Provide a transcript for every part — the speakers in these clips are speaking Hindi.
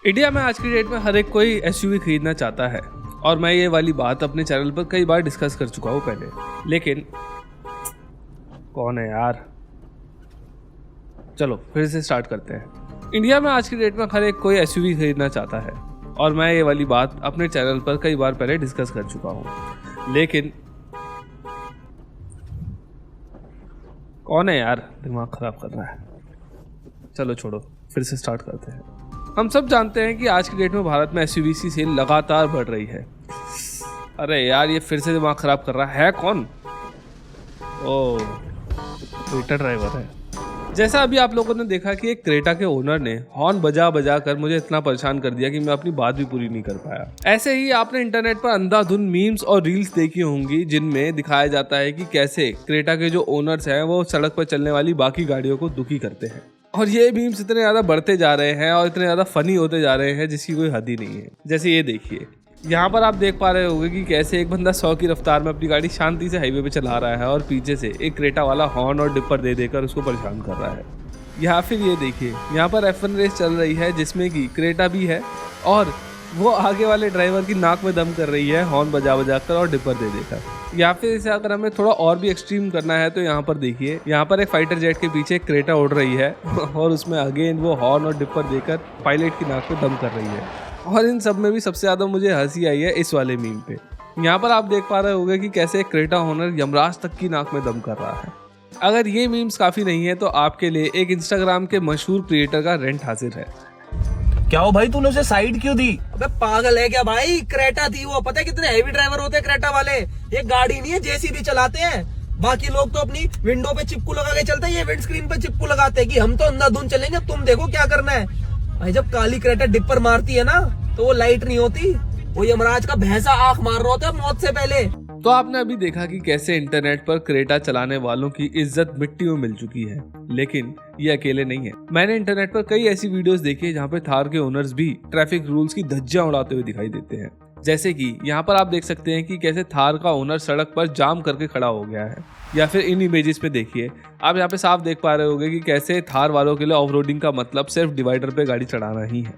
इंडिया में आज की डेट में हर एक कोई एसयूवी खरीदना चाहता है और मैं ये वाली बात अपने चैनल पर कई बार डिस्कस कर चुका हूँ पहले। लेकिन कौन है यार, चलो फिर से स्टार्ट करते हैं। इंडिया में आज की डेट में हर एक कोई एसयूवी खरीदना चाहता है और मैं ये वाली बात अपने चैनल पर कई बार पहले डिस्कस कर चुका हूँ। लेकिन कौन है यार, दिमाग खराब कर रहा है। चलो छोड़ो, फिर से स्टार्ट करते हैं। हम सब जानते हैं कि आज की डेट में भारत में एसयूवी की सेल लगातार बढ़ रही है। अरे यार, ये फिर से दिमाग खराब कर रहा है कौन? ओह, क्रेटा ड्राइवर है। जैसा अभी आप लोगों ने देखा कि एक क्रेटा के ओनर ने हॉर्न बजा बजा कर मुझे इतना परेशान कर दिया कि मैं अपनी बात भी पूरी नहीं कर पाया। ऐसे ही आपने इंटरनेट पर अंधाधुंध मीम्स और रील्स देखी होंगी जिनमें दिखाया जाता है कि कैसे क्रेटा के जो ओनर्स हैं वो सड़क पर चलने वाली बाकी गाड़ियों को दुखी करते हैं। और ये मीम्स इतने ज़्यादा बढ़ते जा रहे हैं और इतने ज़्यादा फनी होते जा रहे हैं जिसकी कोई हद ही नहीं है। जैसे ये देखिए, यहाँ पर आप देख पा रहे होंगे कि कैसे एक बंदा 100 की रफ्तार में अपनी गाड़ी शांति से हाईवे पे चला रहा है और पीछे से एक क्रेटा वाला हॉर्न और डिपर दे देकर उसको परेशान कर रहा है। या फिर ये देखिए, यहाँ पर F1 रेस चल रही है जिसमें कि क्रेटा भी है और वो आगे वाले ड्राइवर की नाक में दम कर रही है हॉर्न बजा बजा कर और डिपर दे देकर। या फिर इसे अगर हमें थोड़ा और भी एक्सट्रीम करना है तो यहाँ पर देखिए, यहाँ पर एक फाइटर जेट के पीछे एक क्रेटा उड़ रही है और उसमें अगेन वो हॉर्न और डिपर देकर पायलट की नाक में दम कर रही है। और इन सब में भी सबसे ज़्यादा मुझे हंसी आई है इस वाले मीम पे। यहाँ पर आप देख पा रहे होंगे कि कैसे एक क्रेटा ओनर यमराज तक की नाक में दम कर रहा है। अगर ये मीम्स काफ़ी नहीं है तो आपके लिए एक इंस्टाग्राम के मशहूर क्रिएटर का रेंट हाजिर है। क्या हो भाई, तूने उसे साइड क्यों दी? अबे पागल है क्या भाई? क्रेटा थी वो। पता है कितने हेवी ड्राइवर होते हैं क्रेटा वाले? ये गाड़ी नहीं है, जेसीबी चलाते हैं। बाकी लोग तो अपनी विंडो पे चिपकू लगा के चलते हैं, ये विंड स्क्रीन पे चिपकू लगाते हैं कि हम तो अंधाधुंध चलेंगे, तुम देखो क्या करना है। भाई जब काली क्रेटा डिपर मारती है ना तो वो लाइट नहीं होती, वो यमराज का भैंसा आंख मार रहा होता है मौत से पहले। तो आपने अभी देखा कि कैसे इंटरनेट पर क्रेटा चलाने वालों की इज्जत मिट्टी में मिल चुकी है। लेकिन ये अकेले नहीं है। मैंने इंटरनेट पर कई ऐसी वीडियोस देखी है जहाँ पे थार के ओनर्स भी ट्रैफिक रूल्स की धज्जियां उड़ाते हुए दिखाई देते हैं। जैसे कि यहाँ पर आप देख सकते हैं कि कैसे थार का ओनर सड़क पर जाम करके खड़ा हो गया है। या फिर इन इमेजेस पे देखिए, आप यहाँ पे साफ देख पा रहे होंगे कि कैसे थार वालों के लिए ऑफरोडिंग का मतलब सिर्फ डिवाइडर पे गाड़ी चढ़ाना ही है।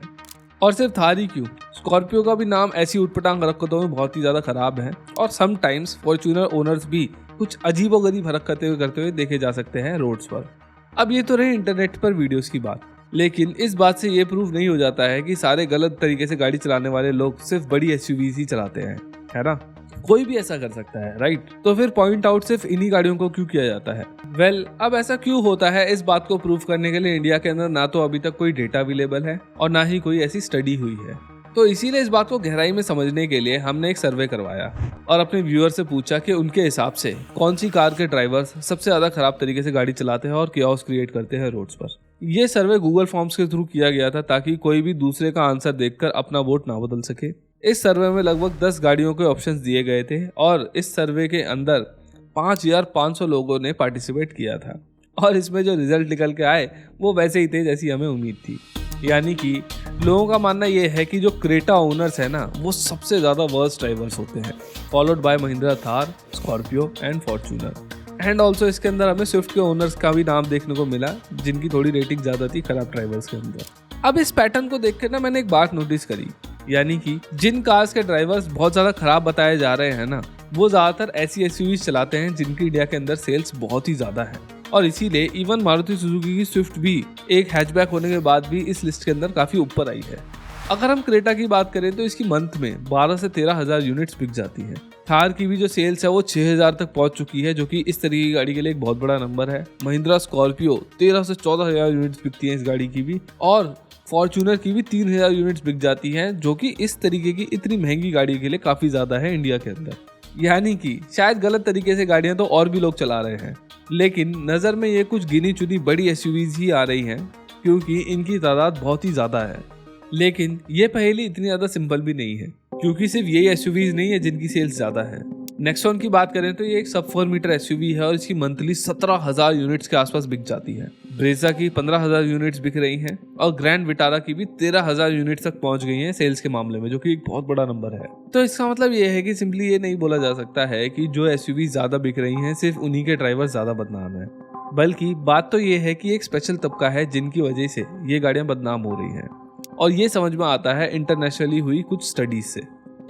और सिर्फ थार ही क्यों, स्कॉर्पियो का भी नाम ऐसी उटपटांग हरकतों में बहुत ही ज़्यादा खराब है। और समटाइम्स फॉर्च्यूनर ओनर्स भी कुछ अजीबोगरीब हरकतें करते हुए देखे जा सकते हैं रोड्स पर। अब ये तो रही इंटरनेट पर वीडियोस की बात, लेकिन इस बात से ये प्रूव नहीं हो जाता है कि सारे गलत तरीके से गाड़ी चलाने वाले लोग सिर्फ बड़ी एसयूवीज ही चलाते हैं, है ना? कोई भी ऐसा कर सकता है, राइट? तो फिर पॉइंट आउट सिर्फ इन्हीं गाड़ियों को क्यों किया जाता है? वेल, अब ऐसा क्यों होता है इस बात को प्रूव करने के लिए इंडिया के अंदर ना तो अभी तक कोई डेटा अवेलेबल है और ना ही कोई ऐसी स्टडी हुई है। तो इसीलिए इस बात को गहराई में समझने के लिए हमने एक सर्वे करवाया और अपने व्यूअर से पूछा कि उनके हिसाब से कौन सी कार के ड्राइवर्स सबसे ज्यादा खराब तरीके से गाड़ी चलाते हैं और कियोस्क क्रिएट करते हैं रोड्स पर। ये सर्वे गूगल फॉर्म्स के थ्रू किया गया था ताकि कोई भी दूसरे का आंसर देखकर अपना वोट ना बदल सके। इस सर्वे में लगभग 10 गाड़ियों के ऑप्शंस दिए गए थे और इस सर्वे के अंदर 5500 लोगों ने पार्टिसिपेट किया था। और इसमें जो रिजल्ट निकल के आए वो वैसे ही थे जैसी हमें उम्मीद थी। यानी कि लोगों का मानना ये है कि जो क्रेटा ओनर्स है ना वो सबसे ज़्यादा वर्स्ट ड्राइवर्स होते हैं, followed by Mahindra Thar, Scorpio and Fortuner. And also इसके अंदर हमें स्विफ्ट के ओनर्स का भी नाम देखने को मिला जिनकी थोड़ी रेटिंग ज़्यादा थी खराब ड्राइवर्स के अंदर। अब इस पैटर्न को देख के ना मैंने एक बात नोटिस करी, यानी कि जिन कार्स के ड्राइवर्स बहुत ज़्यादा खराब बताए जा रहे हैं ना वो ज़्यादातर ऐसी एसयूवीज चलाते हैं जिनकी इंडिया के अंदर सेल्स बहुत ही ज़्यादा है। और इसीलिए इवन मारुति सुजुकी की स्विफ्ट भी एक हैचबैक होने के बाद भी इस लिस्ट के अंदर काफ़ी ऊपर आई है। अगर हम क्रेटा की बात करें तो इसकी मंथ में 12 से 13 हज़ार यूनिट्स बिक जाती है। थार की भी जो सेल्स है वो 6000 तक पहुंच चुकी है, जो कि इस तरीके की गाड़ी के लिए एक बहुत बड़ा नंबर है। महिंद्रा स्कॉर्पियो 13 से 14 हज़ार यूनिट्स बिकती हैं इस गाड़ी की भी, और फॉर्च्यूनर की भी 3000 यूनिट्स बिक जाती हैं, जो कि इस तरीके की इतनी महंगी गाड़ी के लिए काफ़ी ज़्यादा है इंडिया के अंदर। यानी कि शायद गलत तरीके से गाड़ियाँ तो और भी लोग चला रहे हैं, लेकिन नज़र में ये कुछ गिनी चुनी बड़ी एसयूवीज ही आ रही हैं क्योंकि इनकी तादाद बहुत ही ज़्यादा है। लेकिन ये पहेली इतनी ज़्यादा सिंपल भी नहीं है क्योंकि सिर्फ यही एसयूवीज नहीं है जिनकी सेल्स ज़्यादा है। नेक्सॉन की बात करें तो ये एक सब 4 मीटर एसयूवी है और इसकी मंथली 17,000 यूनिट्स के आसपास बिक जाती है। ब्रेजा की 15,000 यूनिट्स बिक रही हैं और ग्रैंड विटारा की भी 13,000 यूनिट्स तक पहुंच गई हैं सेल्स के मामले में, जो कि एक बहुत बड़ा नंबर है। तो इसका मतलब ये है कि सिंपली ये नहीं बोला जा सकता है कि जो एसयूवी ज़्यादा बिक रही हैं सिर्फ उन्हीं के ड्राइवर ज़्यादा बदनाम है, बल्कि बात तो ये है कि एक स्पेशल तबका है जिनकी वजह से ये गाड़ियाँ बदनाम हो रही हैं। और ये समझ में आता है इंटरनेशनली हुई कुछ स्टडीज से।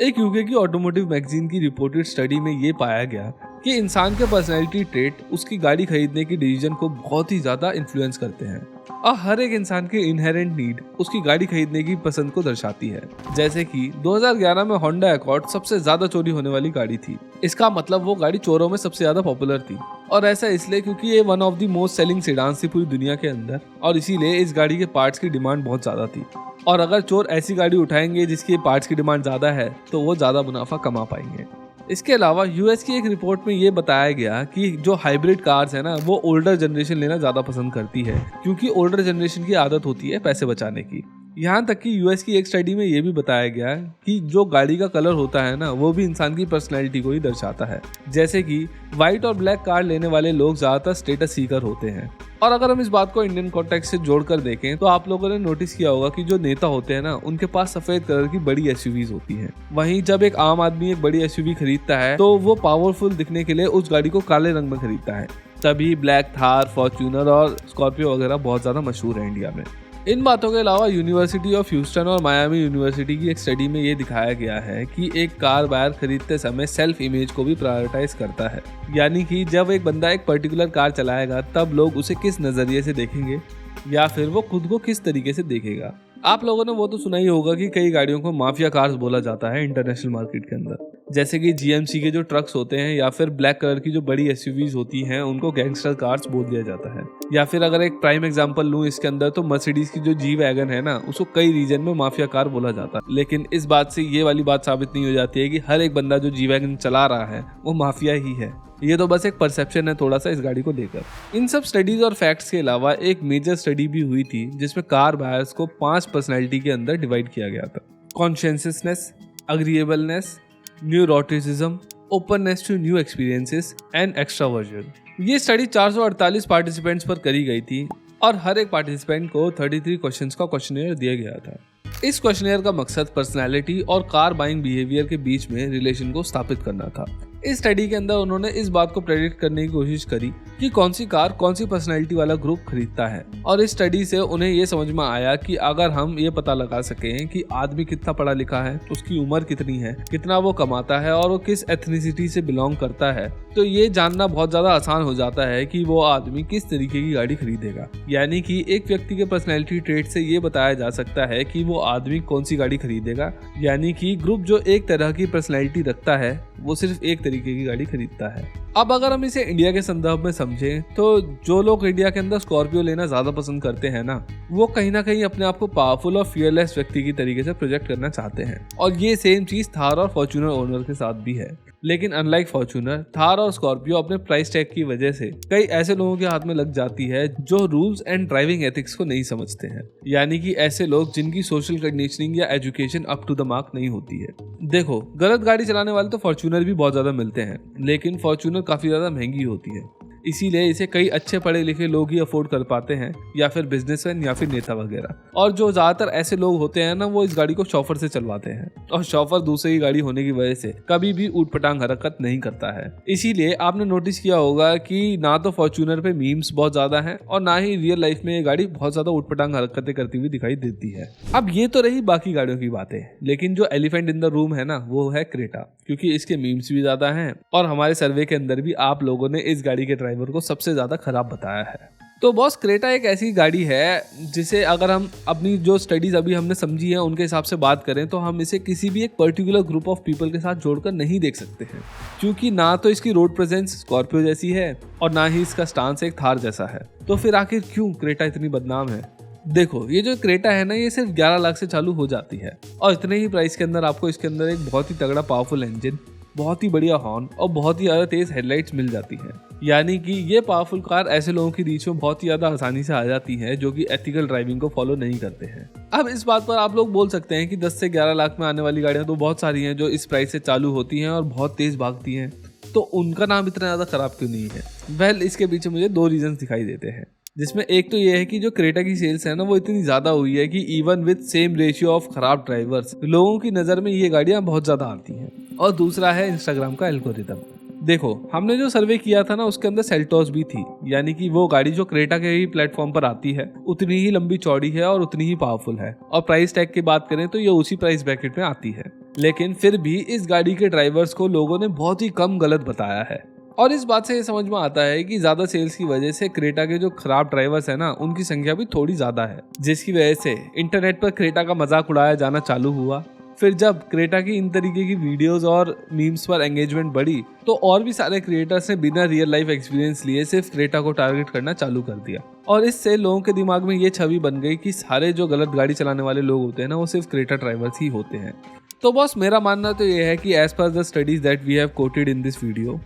एक यूके की ऑटोमोटिव मैगजीन की रिपोर्टेड स्टडी में ये पाया गया कि इंसान के पर्सनैलिटी ट्रेट उसकी गाड़ी खरीदने की डिसीजन को बहुत ही ज्यादा इन्फ्लुएंस करते हैं और हर एक इंसान के इनहेरेंट नीड उसकी गाड़ी खरीदने की पसंद को दर्शाती है। जैसे कि 2011 में होंडा अकॉर्ड सबसे ज्यादा चोरी होने वाली गाड़ी थी। इसका मतलब वो गाड़ी चोरों में सबसे ज्यादा पॉपुलर थी और ऐसा इसलिए क्योंकि ये one of the most selling sedans थी पूरी दुनिया के अंदर और इसीलिए इस गाड़ी के पार्ट्स की डिमांड बहुत ज्यादा थी। और अगर चोर ऐसी गाड़ी उठाएंगे जिसकी पार्ट्स की डिमांड ज्यादा है तो वो ज्यादा मुनाफा कमा पाएंगे। इसके अलावा यूएस की एक रिपोर्ट में ये बताया गया कि जो हाइब्रिड कार्स है ना वो ओल्डर जनरेशन लेना ज्यादा पसंद करती है क्योंकि ओल्डर जनरेशन की आदत होती है पैसे बचाने की। यहाँ तक कि यूएस की एक स्टडी में ये भी बताया गया कि जो गाड़ी का कलर होता है ना वो भी इंसान की पर्सनैलिटी को ही दर्शाता है। जैसे कि व्हाइट और ब्लैक कार लेने वाले लोग ज्यादातर स्टेटस सीकर होते हैं। और अगर हम इस बात को इंडियन कॉन्टेक्स्ट से जोड़कर देखें तो आप लोगों ने नोटिस किया होगा कि जो नेता होते हैं ना उनके पास सफेद कलर की बड़ी एसयूवीज होती हैं। वहीं जब एक आम आदमी एक बड़ी एसयूवी खरीदता है तो वो पावरफुल दिखने के लिए उस गाड़ी को काले रंग में खरीदता है। तभी ब्लैक थार, फॉर्च्यूनर और स्कॉर्पियो वगैरह बहुत ज्यादा मशहूर है इंडिया में। इन बातों के अलावा यूनिवर्सिटी ऑफ ह्यूस्टन और मायामी यूनिवर्सिटी की एक स्टडी में ये दिखाया गया है कि एक कार बायर खरीदते समय सेल्फ इमेज को भी प्रायोरिटाइज करता है। यानी कि जब एक बंदा एक पर्टिकुलर कार चलाएगा तब लोग उसे किस नजरिए से देखेंगे या फिर वो खुद को किस तरीके से देखेगा। आप लोगों ने वो तो सुना ही होगा कि कई गाड़ियों को माफिया कार्स बोला जाता है इंटरनेशनल मार्केट के अंदर। जैसे कि जीएमसी के जो ट्रक्स होते हैं या फिर ब्लैक कलर की जो बड़ी एसयूवीज होती हैं उनको गैंगस्टर कार्स बोल दिया जाता है। या फिर अगर एक प्राइम एग्जांपल लूं इसके अंदर तो मर्सिडीज की जो जी वैगन है ना उसको कई रीजन में माफिया कार बोला जाता है। लेकिन इस बात से ये वाली बात साबित नहीं हो जाती है कि हर एक बंदा जो जी वैगन चला रहा है वो माफिया ही है। ये तो बस एक परसेप्शन है थोड़ा सा इस गाड़ी को लेकर। इन सब स्टडीज और फैक्ट्स के अलावा एक मेजर स्टडी भी हुई थी जिसमें कार बायर्स को 5 पर्सनैलिटी के अंदर डिवाइड किया गया था। Consciousness, agreeableness, neuroticism, openness to new experiences and extraversion. ये स्टडी 448 पार्टिसिपेंट्स पर करी गई थी और हर एक पार्टिसिपेंट को 33 क्वेश्चंस का क्वेश्चनेयर दिया गया था। इस क्वेश्चनेयर का मकसद पर्सनैलिटी और कार बाइंग बिहेवियर के बीच में रिलेशन को स्थापित करना था। इस स्टडी के अंदर उन्होंने इस बात को प्रेडिक्ट करने की कोशिश करी कि कौन सी कार कौन सी पर्सनैलिटी वाला ग्रुप खरीदता है और इस स्टडी से उन्हें ये समझ में आया कि अगर हम ये पता लगा सकें कि आदमी कितना पढ़ा लिखा है, उसकी उम्र कितनी है, कितना वो कमाता है और वो किस एथनिसिटी से बिलोंग करता है, तो ये जानना बहुत ज्यादा आसान हो जाता है कि वो आदमी किस तरीके की गाड़ी खरीदेगा। यानी कि एक व्यक्ति के पर्सनैलिटी ट्रेट से ये बताया जा सकता है कि वो आदमी कौन सी गाड़ी खरीदेगा। यानी कि ग्रुप जो एक तरह की पर्सनैलिटी रखता है वो सिर्फ एक तरीके की गाड़ी खरीदता है। अब अगर हम इसे इंडिया के संदर्भ में समझें तो जो लोग इंडिया के अंदर स्कॉर्पियो लेना ज्यादा पसंद करते हैं ना वो कहीं ना कहीं अपने आप को पावरफुल और फियरलेस व्यक्ति की तरीके से प्रोजेक्ट करना चाहते हैं और ये सेम चीज थार और फॉर्च्यूनर ओनर के साथ भी है। लेकिन अनलाइक फॉर्च्यूनर, थार और स्कॉर्पियो अपने प्राइस टैग की वजह से कई ऐसे लोगों के हाथ में लग जाती है जो रूल्स एंड ड्राइविंग एथिक्स को नहीं समझते हैं। यानी कि ऐसे लोग जिनकी सोशल कंडीशनिंग या education up to the mark नहीं होती है। देखो, गलत गाड़ी चलाने वाले तो फॉर्च्यूनर भी बहुत ज्यादा मिलते हैं लेकिन फॉर्च्यूनर काफी ज्यादा महंगी होती है, इसीलिए इसे कई अच्छे पढ़े लिखे लोग ही अफोर्ड कर पाते हैं या फिर बिजनेसमैन या फिर नेता वगैरह। और जो ज्यादातर ऐसे लोग होते हैं ना वो इस गाड़ी को शॉफर से चलवाते हैं और शॉफर दूसरे की गाड़ी होने की वजह से कभी भी ऊटपटांग हरकत नहीं करता है। इसीलिए आपने नोटिस किया होगा कि ना तो फॉर्च्यूनर पे मीम्स बहुत ज्यादा हैं और ना ही रियल लाइफ में ये गाड़ी बहुत ज्यादा ऊटपटांग हरकतें करती हुई दिखाई देती है। अब ये तो रही बाकी गाड़ियों की बातें, लेकिन जो एलिफेंट इन द रूम है ना वो है क्रेटा, क्योंकि इसके मीम्स भी ज्यादा हैं और हमारे सर्वे के अंदर भी आप लोगों ने इस गाड़ी के ड्राइवर को सबसे ज्यादा खराब बताया है। तो बॉस, क्रेटा एक ऐसी गाड़ी है जिसे अगर हम अपनी जो स्टडीज अभी हमने समझी है उनके हिसाब से बात करें तो हम इसे किसी भी एक पर्टिकुलर ग्रुप ऑफ पीपल के साथ जोड़कर नहीं देख सकते हैं, क्योंकि ना तो इसकी रोड प्रेजेंस स्कॉर्पियो जैसी है और ना ही इसका स्टांस एक थार जैसा है। तो फिर आखिर क्यों क्रेटा इतनी बदनाम है? देखो, ये जो क्रेटा है ना ये सिर्फ 11 लाख से चालू हो जाती है और इतने ही प्राइस के अंदर आपको इसके अंदर एक बहुत ही तगड़ा पावरफुल इंजन, बहुत ही बढ़िया हॉर्न और बहुत ही ज्यादा तेज हेडलाइट्स मिल जाती है। यानी कि ये पावरफुल कार ऐसे लोगों की रीच में बहुत ही ज्यादा आसानी से आ जाती है जो कि एथिकल ड्राइविंग को फॉलो नहीं करते हैं। अब इस बात पर आप लोग बोल सकते हैं कि 10 से 11 लाख में आने वाली गाड़ियां तो बहुत सारी हैं जो इस प्राइस से चालू होती हैं और बहुत तेज भागती हैं, तो उनका नाम इतना ज्यादा खराब क्यों नहीं है? वेल, इसके पीछे मुझे 2 रीजन दिखाई देते हैं, जिसमें एक तो ये है कि जो क्रेटा की सेल्स है ना वो इतनी ज्यादा हुई है कि even with same ratio of खराब ड्राइवर्स लोगों की नजर में ये गाड़ियां बहुत ज्यादा आती हैं। और दूसरा है इंस्टाग्राम का एल्गोरिदम। देखो, हमने जो सर्वे किया था ना उसके अंदर सेल्टोस भी थी, यानी कि वो गाड़ी जो क्रेटा के ही प्लेटफॉर्म पर आती है, उतनी ही लंबी चौड़ी है और उतनी ही पावरफुल है। और प्राइस टैग की बात करें तो ये उसी प्राइस ब्रैकेट में आती है। लेकिन फिर भी इस गाड़ी के ड्राइवर्स को लोगों ने बहुत ही कम गलत बताया है। और इस बात से ये समझ में आता है कि ज्यादा सेल्स की वजह से क्रेटा के जो खराब ड्राइवर्स है ना उनकी संख्या भी थोड़ी ज्यादा है, जिसकी वजह से इंटरनेट पर क्रेटा का मजाक उड़ाया जाना चालू हुआ। फिर जब क्रेटा की इन तरीके की वीडियोस और मीम्स पर एंगेजमेंट बढ़ी तो और भी सारे क्रिएटर्स ने बिना रियल लाइफ एक्सपीरियंस लिए सिर्फ क्रेटा को टारगेट करना चालू कर दिया। और इससे लोगों के दिमाग में ये छवि बन गई कि सारे जो गलत गाड़ी चलाने वाले लोग होते हैं ना वो सिर्फ क्रेटा ड्राइवर्स ही होते हैं। तो बॉस, मेरा मानना तो ये है कि as per the studies that we have quoted in this video,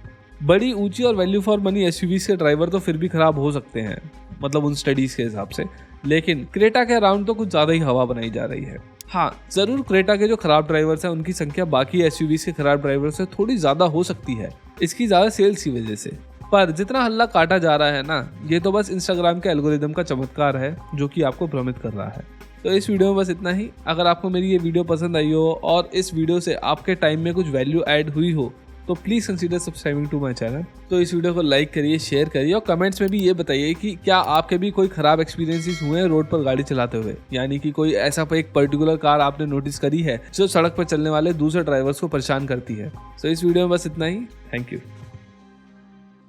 बड़ी ऊंची और वैल्यू फॉर मनी एसयूवीज के ड्राइवर तो फिर भी खराब हो सकते हैं, मतलब उन स्टडीज के हिसाब से, लेकिन क्रेटा के अराउंड तो कुछ ज्यादा ही हवा बनाई जा रही है। हाँ, जरूर क्रेटा के जो खराब ड्राइवर्स हैं उनकी संख्या बाकी एसयूवीज के खराब ड्राइवर से थोड़ी ज्यादा हो सकती है, इसकी ज्यादा सेल्स की वजह से। पर जितना हल्ला काटा जा रहा है ना, ये तो बस इंस्टाग्राम के एल्गोरिदम का चमत्कार है जो कि आपको भ्रमित कर रहा है। तो इस वीडियो में बस इतना ही। अगर आपको मेरी ये वीडियो पसंद आई हो और इस वीडियो से आपके टाइम में कुछ वैल्यू ऐड हुई हो तो please consider subscribing to my channel. तो इस वीडियो को लाइक करिए, शेयर करिए और कमेंट्स में भी ये बताइए कि क्या आपके भी कोई खराब एक्सपीरियंसेस हुए हैं रोड पर गाड़ी चलाते हुए, यानी कि कोई ऐसा एक पर्टिकुलर कार आपने नोटिस करी है जो सड़क पर चलने वाले दूसरे ड्राइवर्स को परेशान करती है। तो इस वीडियो में बस इतना ही। Thank you.